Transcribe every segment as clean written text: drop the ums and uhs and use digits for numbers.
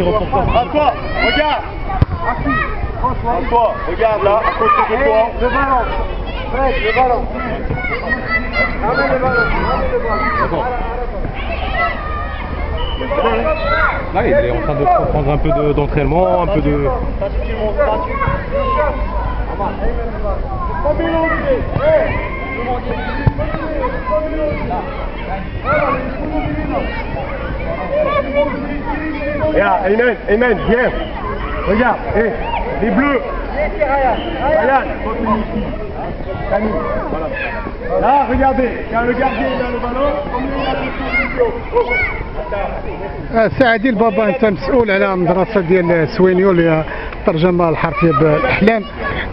petit reportage. À toi, regarde. À toi, regarde là, à côté de toi. Le ballon. Fred, le ballon. Ramène le ballon. Ramène le ballon. Là, il est en train de prendre un peu d'entraînement, un peu de... Regarde, Ayman, viens. Regarde, les bleus. Ryan, toi tu es ici. Camille, voilà. Là, regardez, quand le gardien il a le ballon, combien il a de سي عادل بابا، انت مسؤول على المدرسه ديال سوينيو اللي هي الترجمه الحرفيه بالاحلام.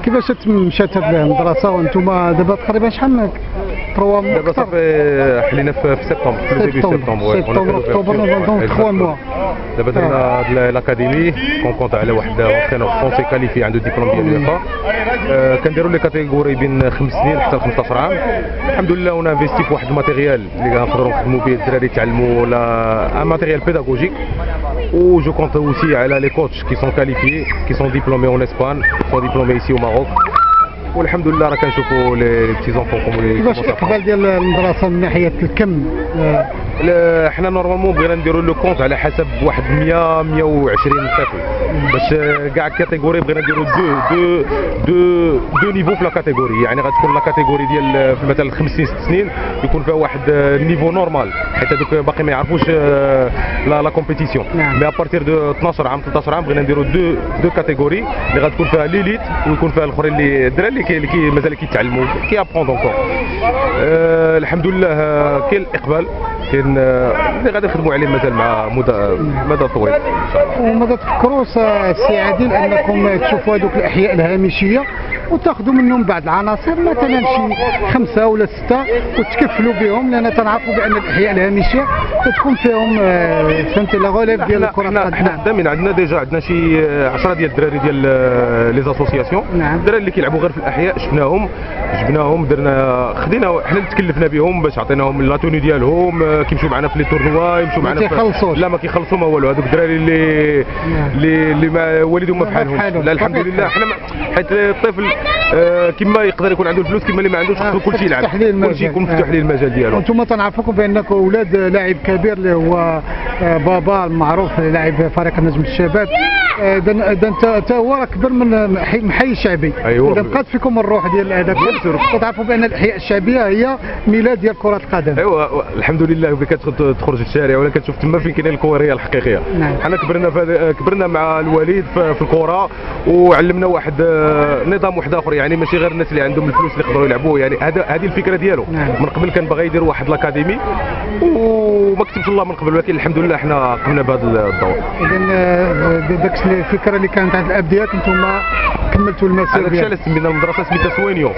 كيفاش مشات هذه المدرسه وانتم دابا تقريبا شحال من 3 دابا صافي حلينا في سبتمبر، في ديبي سبتمبر، اكتوبر نوفمبر 3 موا. دابا درنا لاكاديمي كونت على واحد اونترينور فرونسي كاليفي عنده ديبلوم ديال اليوفا. كنديروا لي كاتيجوري بين 5 سنين حتى 15 عام. الحمد لله اون انفيستي في واحد الماتيريال اللي غنقدروا نخدموا به الدراري يتعلموا ان ماتيريال pédagogique où je compte aussi à les coachs qui sont qualifiés, qui sont diplômés en Espagne, qui sont diplômés ici au Maroc. والحمد لله راه كنشوفوا لي بتي زونفون كوم كيفاش الاقبال ديال المدرسه من ناحيه الكم؟ حنا نورمالمون بغينا نديروا لو كونت على حسب واحد 100 120 طفل باش كاع الكاتيجوري بغينا نديروا دو نيفو في لا كاتيجوري. يعني غتكون لا كاتيجوري ديال مثلا 5 سنين 6 سنين يكون فيها واحد نيفو نورمال حيت هذوك باقي ما يعرفوش لا كومبيتيسيون. مي ابارتير دو 12 عام 13 عام بغينا نديروا دو كاتيجوري اللي غتكون فيها ليليت ويكون فيها الاخرين اللي الدراري اللي مازال كيتعلموا كي ابروند اونكور. الحمد لله كاين الاقبال، كاين اللي غادي نخدموا عليه مازال مع مدى طويل ان شاء الله. وماذا تفكروا سي عادل انكم تشوفوا هذوك الاحياء الهامشيه وتاخذوا منهم بعض العناصر مثلا شي 5 ولا 6 وتكفلوا بهم، لان تنعرفوا بان الاحياء الهامشيه تكون فيهم فهمتي لا غوليف ديال الكره القدم. حنا دائما عندنا شي 10 ديال الدراري ديال لي زاسوسياسيون. الدراري اللي كيلعبوا غير في الاحياء جبناهم درنا خدينا حنا اللي تكلفنا بهم باش عطيناهم لا توني ديالهم كيمشيو معنا في لي تورنوا يمشيو معنا لا ما كيخلصوا ما والو. هذوك الدراري اللي ما والدهم ما بحالهمش. لا الحمد لله حنا حيت الطفل كما يقدر يكون عنده الفلوس كما اللي ما عندوش خصو كلشي يلعب، كلشي يكون مفتوح ليه المجال ديالو. انتم تنعرفوكم بانكم اولاد لاعب كبير اللي هو بابا المعروف لاعب فريق نجم الشباب. انت هو راه كبر من محي الشعبي. ايوا اذا بقات فيكم الروح ديال هذاك كتعرفوا بان الاحياء الشعبيه هي ميلاد ديال كره القدم. ايوا الحمد لله كتخرج الشارع ولا كتشوف تما فين كاينين الكوريه الحقيقيه. حنا كبرنا مع الوالد في الكره وعلمنا واحد نظام واحد اخر، يعني ماشي غير الناس اللي عندهم الفلوس اللي يقدروا يلعبوا. يعني هذه الفكره ديالو. من قبل كان باغي يدير واحد لاكاديمي وما كتبش الله من قبل، ولكن الحمد لله حنا قمنا بهذا الدور. اذا داك الفكره اللي كانت عند الاب ديالك انتم كملتوا المسير. هذاك الشيء اللي سمينا المدرسه سميتها سوينيو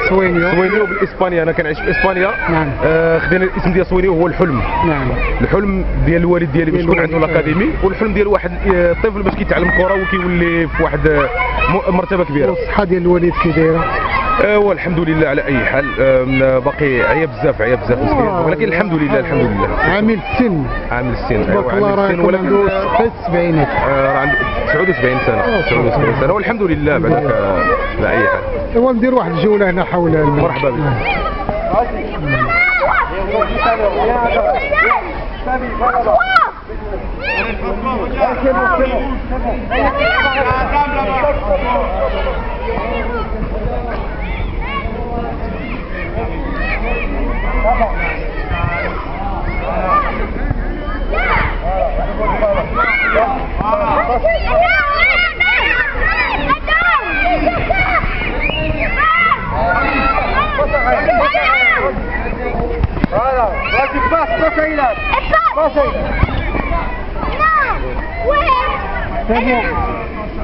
بالاسبانيا. انا كنعيش في اسبانيا. خدينا الاسم ديال سوينيو هو الحلم. الحلم ديال الوالد ديالي باش يكون عنده لاكاديمي، والحلم ديال واحد الطفل باش كيتعلم كره وكيولي في واحد مرتبه كبيره. والصحه ديال الوالد كي دايره؟ والحمد لله على اي حال. باقي عيا بزاف مسكين، ولكن الحمد لله عامل السن عامل السن تبارك الله راه عنده في السبعينات. راه عنده 79 سنه والحمد لله بعدك على اي حال. ايوا ندير واحد الجوله هنا حول مرحبا بك.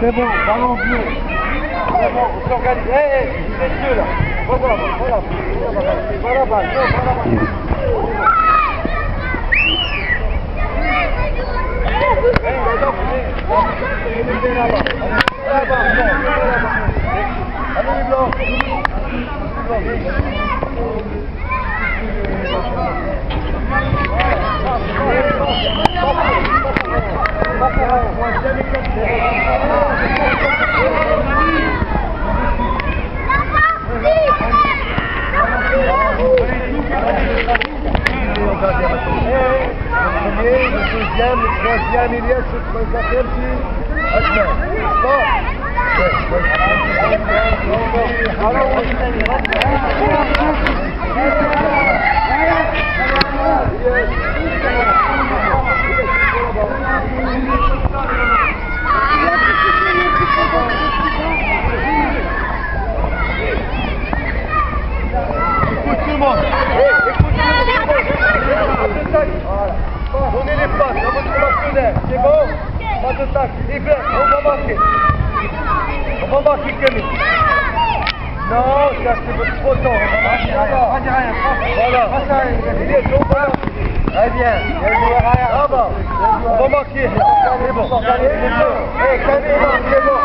C'est bon, ballon bleu. C'est bon, on s'organise. C'est deux là. Voilà, Le deuxième, le troisième, il y a le quatrième écoute tout le monde. Donnez les passes à votre partenaire, c'est bon? Pas de tac, Yves, on va marquer. On va marquer Camille. Non, ça c'est votre photo, on va marquer. Voilà. Il est au bas. Très bien. Ah bah, on va marquer. C'est bon. Eh, Camille, c'est bon.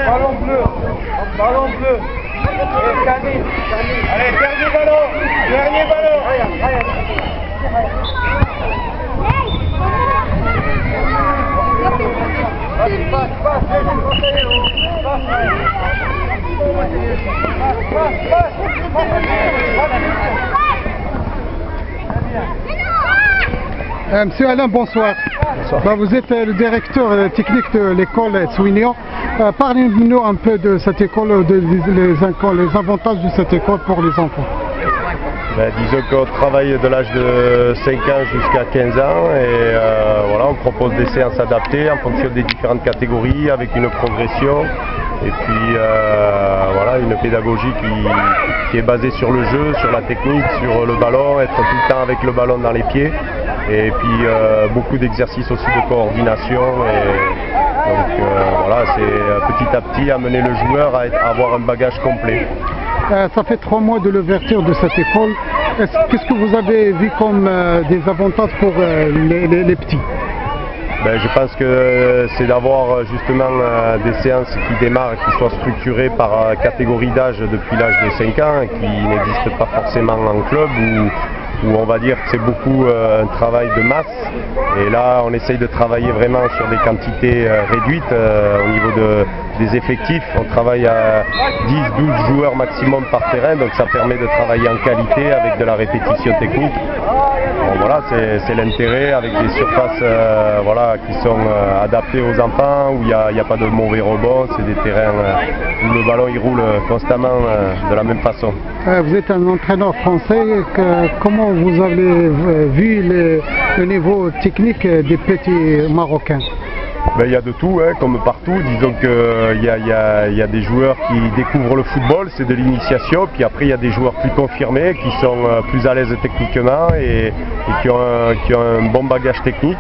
Ballon bleu. Ballon bleu. Camille. Allez, dernier ballon. Dernier ballon. Monsieur Alain, bonsoir. Bonsoir. Vous êtes le directeur technique de l'école Souignan. Parlez-nous un peu de cette école, les avantages de cette école pour les enfants. Disons qu'on travaille de l'âge de 5 ans jusqu'à 15 ans et voilà, on propose des séances adaptées en fonction des différentes catégories avec une progression et puis voilà, une pédagogie qui est basée sur le jeu, sur la technique, sur le ballon, être tout le temps avec le ballon dans les pieds et puis beaucoup d'exercices aussi de coordination et donc voilà, c'est petit à petit amener le joueur à avoir un bagage complet. Ça fait 3 mois de l'ouverture de cette école. Qu'est-ce que vous avez vu comme des avantages pour les petits? Je pense que c'est d'avoir justement des séances qui démarrent, qui soient structurées par catégorie d'âge depuis l'âge de 5 ans, qui n'existent pas forcément en club, où on va dire que c'est beaucoup un travail de masse. Et là, on essaye de travailler vraiment sur des quantités réduites au niveau des effectifs. On travaille à 10-12 joueurs maximum par terrain, donc ça permet de travailler en qualité avec de la répétition technique. Bon, voilà, c'est l'intérêt avec des surfaces voilà, qui sont adaptées aux enfants, où il n'y a pas de mauvais rebonds, c'est des terrains où le ballon il roule constamment de la même façon. Vous êtes un entraîneur français, comment vous avez vu le niveau technique des petits Marocains? Il y a de tout, hein, comme partout. Disons qu'il y a des joueurs qui découvrent le football, c'est de l'initiation. Puis après, il y a des joueurs plus confirmés, qui sont plus à l'aise techniquement et qui ont un bon bagage technique.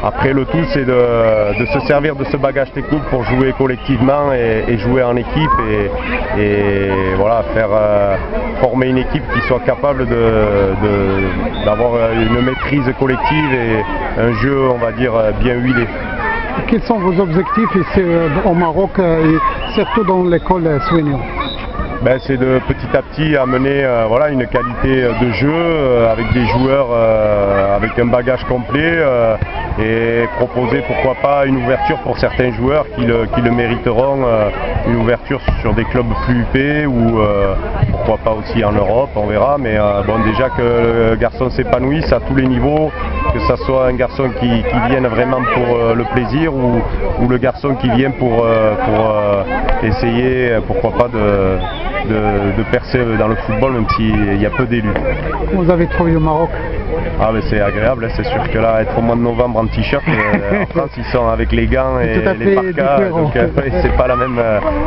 Après, le tout, c'est de se servir de ce bagage technique pour jouer collectivement et jouer en équipe et voilà, faire former une équipe qui soit capable d'avoir une maîtrise collective et un jeu, on va dire, bien huilé. Quels sont vos objectifs ici au Maroc et surtout dans l'école Souignan? C'est de petit à petit amener voilà, une qualité de jeu avec des joueurs avec un bagage complet et proposer pourquoi pas une ouverture pour certains joueurs qui le mériteront, une ouverture sur des clubs plus huppés ou pourquoi pas aussi en Europe, on verra, mais bon, déjà que le garçon s'épanouisse à tous les niveaux, que ce soit un garçon qui vienne vraiment pour le plaisir ou le garçon qui vient pour essayer, pourquoi pas, de percer dans le football, même s'il y a peu d'élus. Vous avez trouvé au Maroc? C'est agréable, c'est sûr que là, être au mois de novembre en t-shirt, en France ils sont avec les gants et les parkas, donc c'est pas la même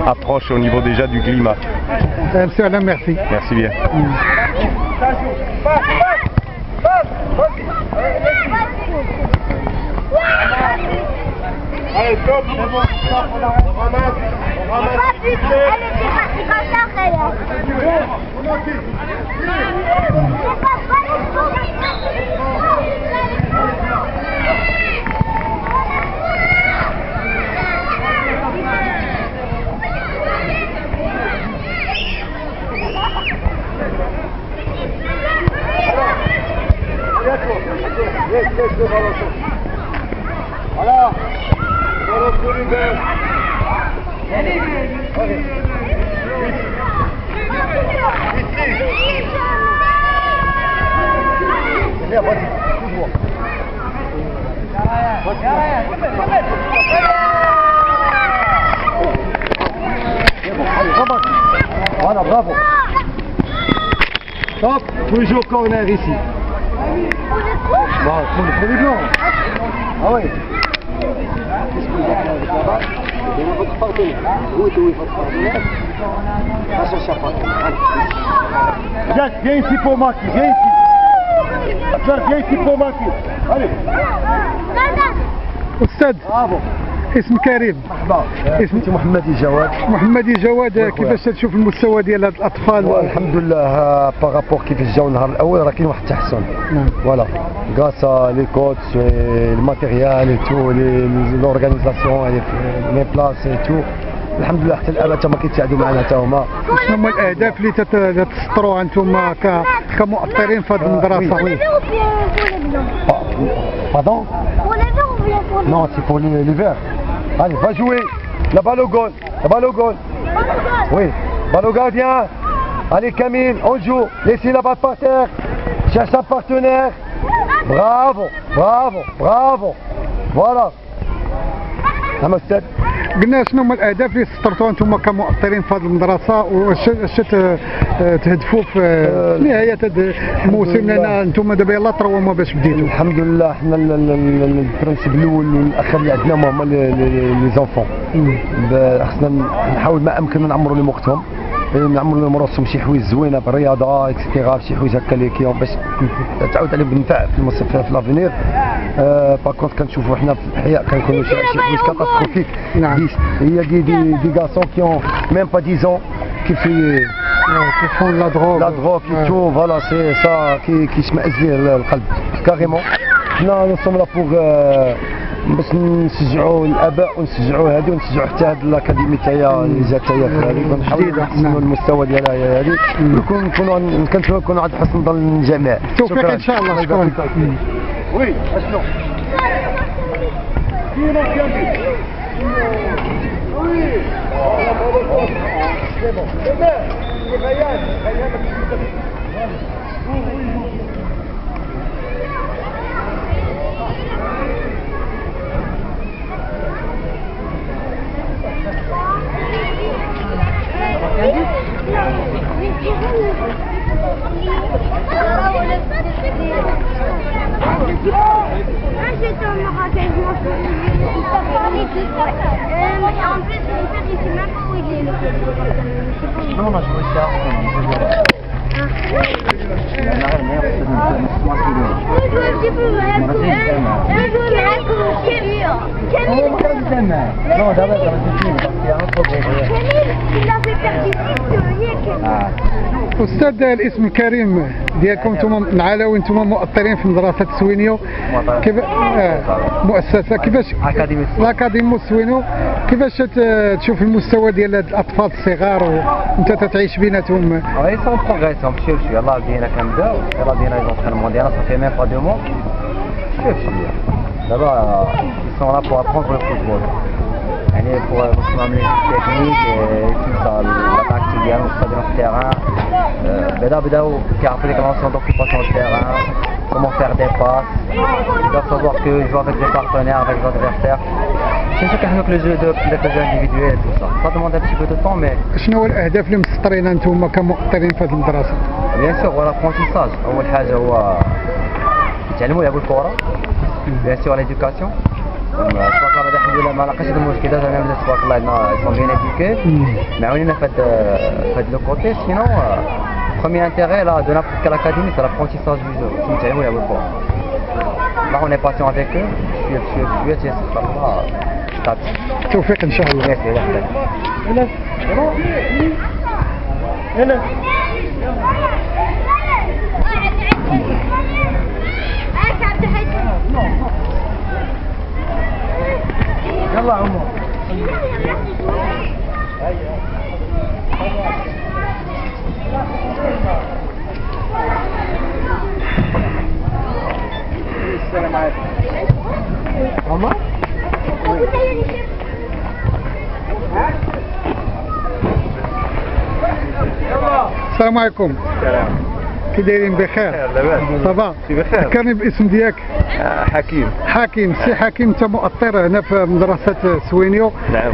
approche au niveau déjà du climat. Monsieur Alain, merci. Merci bien. Allez, stop, c'est bon, on ramasse. Voilà. Ballon sur l'hiver. Allez. Bien, vas-y, toujours. Voilà, bravo. Top, toujours corner ici. Bon, pour le premier blanc. Ah ouais. Qu'est-ce que vous avez là-bas? C'est votre partenaire. Où est votre partenaire? Va chercher un partenaire. Allez. Viens ici pour Maki, viens ici. Viens ici pour Maki. Allez. أستاذ Bravo. اسم كريم اسمي محمدي جواد. محمدي جواد كيفاش تشوف المستوى ديال هاد الاطفال؟ الحمد لله بارابور كيف جاو النهار الاول راه كاين واحد التحسن. فوالا غراس لي كوتش الماتيريال اي تو لورغانيزاسيون لي بلاص اي تو الحمد لله حتى الان ما كيتساعدوا معنا حتى هما. شنو هما الاهداف اللي تسطروها انتم كمؤطرين في هذه المدرسه؟ Pardon? Non, c'est pour l'hiver. Allez, va jouer. La balle au goal. La balle au goal. Oui. Balle au gardien. Allez, Camille, on joue. Laissez la balle par terre. Cherche un partenaire. Bravo, bravo, bravo. Voilà. قلنا شنو هما الاهداف اللي سطرتوها انتم كمؤطرين في هذه المدرسه واش تهدفوا في نهايه هذا الموسم لان انتم دابا يلاه تروما باش بديتوا؟ الحمد لله حنا البرنسيب الاول والاخر اللي عندنا هما لي زونفون. خصنا نحاول ما امكن نعمروا لهم وقتهم، نعملوا لهم راسهم شي حوايج زوينه بالرياضه اكسترا، شي حوايج هكا اللي كيهم باش تعاود عليهم بالنفع في لافينير. باغ كنشوفوا حنا في الاحياء كنكونوا شي حوايج كاتاستروفيك. هي دي غاسون كي اون ميم با 10 ans qui font la drogue et tout, voilà, c'est ça qui اشمئز ليه القلب كاريمون. حنا نو سوم لا بوغ باش نشجعوا الاباء ونشجعوا هذه ونشجعوا حتى هذه الاكاديمي تاعها اللي جات تاعها في هذه، ونحاولوا نحسنوا المستوى ديالها هذه، كنكونوا عند حسن ظن الجميع. توفيق ان شاء الله. شكرا. وي اشنو J'étais au Marrakech, il t'a parlé de ça. En plus, mon père, il sait même pas où il est le club. Non, on a joué ça. Non, d'abord, il avait perdu 6 استاذ الاسم الكريم ديالكم انتم من العلاوي، انتم مؤطرين في مدرسه سوينيو، كيف مؤسسه كيفاش الاكاديمي سوينيو، كيفاش تشوف المستوى ديال هاد الاطفال الصغار وانت تتعيش بيناتهم؟ ils sont en progression بشوي بشوي. يلاه بدينا كنبداو، يلاه بدينا لي زونطرينمون ديالنا صافي ميم با 2 mois. بشوي بشوي دابا ils sont là pour apprendre le football. يعني pour فهمهم لي تكنيك tout ça la tactique ديالهم في التيران. بداو كيعرفوا ليك لونسيون دوكيباسيون du terrain, comment faire des passes. Ils doivent savoir que jouer avec des partenaires, avec des adversaires. C'est ça كيحنا que le jeu individuel et tout ça. Ça demande un petit peu de temps mais شنو هو الاهداف اللي مسطرينها انتم كمؤطرين في هذه المدرسه؟ bien sûr هو l'apprentissage. اول حاجه هو يتعلموا يلعبوا الكره، bien sûr l'éducation. تبارك الله الحمد لله ما لقيتش هذا المشكل. دابا انا تبارك الله عندنا ils sont bien éduqués، معاونينا في هذا لو كوتي. سينو premier intérêt là de n'importe quelle académie c'est l'apprentissage du jeu. يتعلموا يلعبوا الكره. Là on est patient avec eux. Je suis تبارك الله. توفيق ان شاء الله. Merci. يلا عمو. السلام عليكم. ماما؟ السلام عليكم. كي دايرين بخير؟ لاباس صافا بخير. ذكرني بالاسم ديالك. حكيم. حكيم. سي حكيم، انت مؤطر هنا في مدرسه سوينيو. نعم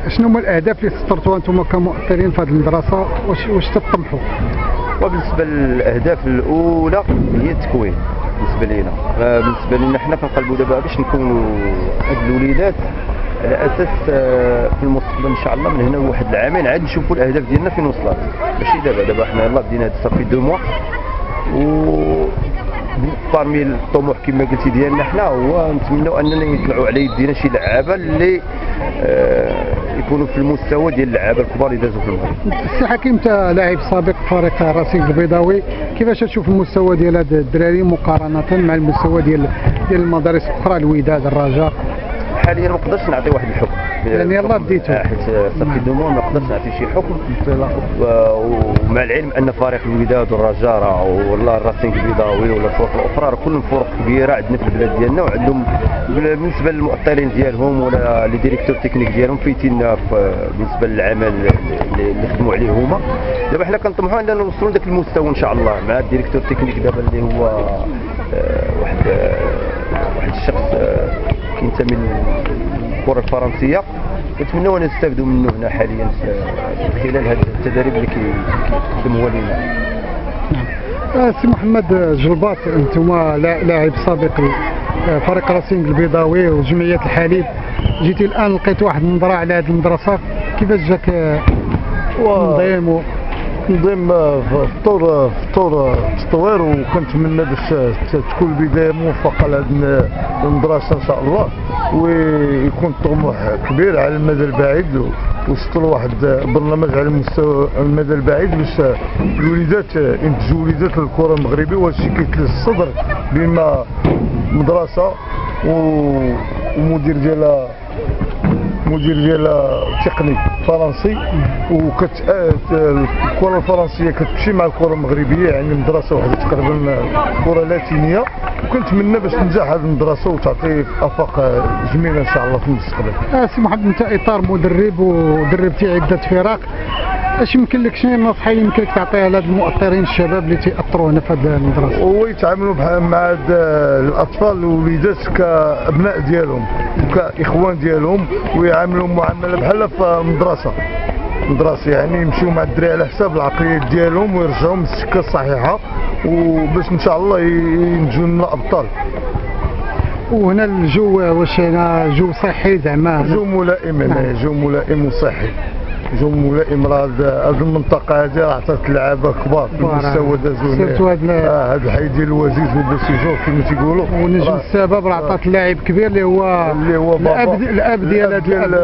شنو هما الاهداف اللي سطرتوها انتم كمؤطرين في هذه المدرسه؟ واش تطمحوا؟ وبالنسبه للاهداف الاولى هي التكوين بالنسبه لينا. بالنسبه لنا حنا كنقلبوا دابا باش نكونوا هاد الوليدات على اساس في المستقبل ان شاء الله من هنا لواحد العامين عاد نشوفوا الاهداف ديالنا فين وصلت، ماشي دابا حنا يلاه بدينا هاد صافي 2 موا، و بارمي الطموح كما قلتي ديالنا حنا هو نتمنوا اننا يطلعوا على يدينا شي لعابه اللي يكونوا في المستوى ديال اللعابه الكبار اللي دازوا في المغرب. السي حكيم، انت لاعب سابق فريق راسينغ البيضاوي، كيفاش تشوف المستوى ديال هاد الدراري مقارنه مع المستوى ديال المدارس الاخرى، الوداد، الرجاء؟ حاليا ما نقدرش نعطي واحد الحكم يعني يلاه بديتو حيت صافي 2 موا ما نقدرش نعطي شي حكم، ومع العلم ان فريق الوداد والرجاء ولا الراسينغ البيضاوي ولا الفرق الاخرى راه كلهم فرق كبيره عندنا في البلاد ديالنا، وعندهم بالنسبه للمؤطرين ديالهم ولا لي ديريكتور تكنيك ديالهم فايتين بالنسبه للعمل اللي خدموا عليه هما. دابا حنا كنطمحوا اننا نوصلوا لذاك المستوى ان شاء الله مع الديريكتور تكنيك دابا اللي هو واحد الشخص كينتمي للكره الفرنسيه، كنتمنوا نستافدوا منه هنا حاليا خلال هذه التدريب اللي كيقدموها لنا. سي محمد جلباط، انتم لاعب سابق فريق راسينغ البيضاوي وجمعيه الحليب، جيتي الان لقيت واحد النظره على هذه المدرسه، كيفاش جاك التنظيم؟ نظيم في طور التطوير، وكنتمنى باش تكون بدايه موفقه لهذه المدرسه ان شاء الله، ويكون طموح كبير على المدى البعيد، وسطوا واحد برنامج على المستوى المدى البعيد باش الوليدات ينتجوا وليدات للكره المغربيه، وهادشي كيتلز الصدر بما مدرسه ومدير ديالها تقني فرنسي، الكره الفرنسيه كتمشي مع الكره المغربيه، يعني مدرسه واحده تقريبا كره لاتينيه، وكنتمنى باش تنجح هذه المدرسه وتعطي افاق جميله ان شاء الله في المستقبل. سي محمد، انت اطار مدرب ودربتي عده فرق، اش يمكن لك، شنو النصيحه يمكن لك تعطيها لهاد المؤطرين الشباب اللي تيأطروا هنا في هذه المدرسه؟ هو يتعاملوا مع الاطفال والوليدات كابناء ديالهم وكاخوان ديالهم، ويعاملوا معامله بحال في مدرسه، يعني يمشيو مع الدراري على حساب العقليات ديالهم ويرجعوهم للسكه الصحيحه، وباش ان شاء الله ينتجوا لنا ابطال. وهنا الجو واش هنا جو صحي زعما؟ جو ملائم هنا، جو ملائم وصحي، جو ملائم. راه هذه المنطقه هذه راه عطات لعابه كبار في المستوى دازو هنا، هذا الحي ديال الوزيز وبوسيجور كما تيقولوا، ونجم السبب راه عطات لاعب كبير اللي هو الاب ديال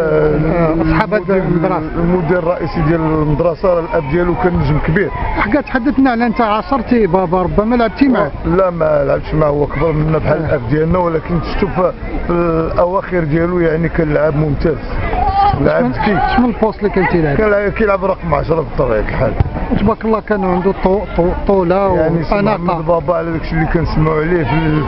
اصحاب هذه المدرسه، المدير الرئيسي ديال المدرسه، الاب ديالو كان نجم كبير. حكا تحدثنا على انت عاصرتي بابا، ربما لعبتي معاه؟ لا ما لعبتش معاه، هو كبر منا بحال الاب ديالنا، ولكن شفتو في الاواخر ديالو يعني كان لاعب ممتاز، لاعب ذكي. شنو البوست اللي كان تيلعب؟ كان كيلعب رقم 10 بطبيعه الحال، وتبارك الله كان عنده طوله يعني واناقه. بابا على داكشي اللي كنسمعوا عليه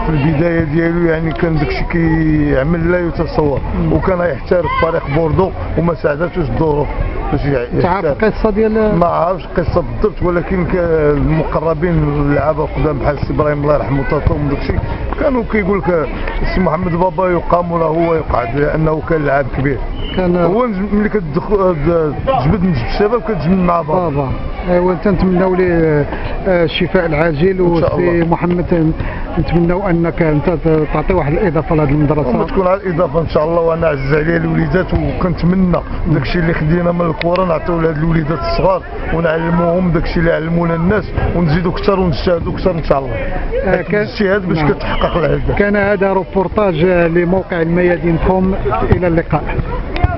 في البدايه ديالو، يعني كان داكشي كيعمل لا يتصور، وكان يحترف فريق بوردو وما ساعداتوش الظروف باش تعرف القصه ديال؟ ما عرفتش القصه بالضبط، ولكن المقربين اللعابه القدام بحال السي ابراهيم الله يرحمه تاطوم وداكشي كانوا كيقول لك السي محمد بابا يقام له هو يقعد، لانه كان لاعب كبير. كان هو ملي كتجبد نجم الشباب كتجبد مع بابا. ايوا نتمناو ليه الشفاء العاجل، وسي محمد نتمناو انك انت تعطي واحد الاضافه لهذه المدرسه. وتكون على الاضافه ان شاء الله، وانا عزيز عليا الوليدات، وكنتمنى داكشي اللي خدينا من الكره نعطيو لهاد الوليدات الصغار ونعلموهم داكشي اللي علمونا الناس، ونزيدوا اكثر ونجتهدوا اكثر ان شاء الله. كان الاجتهاد باش كتحقق الهدف. كان هذا روبورتاج لموقع الميادين كوم، الى اللقاء.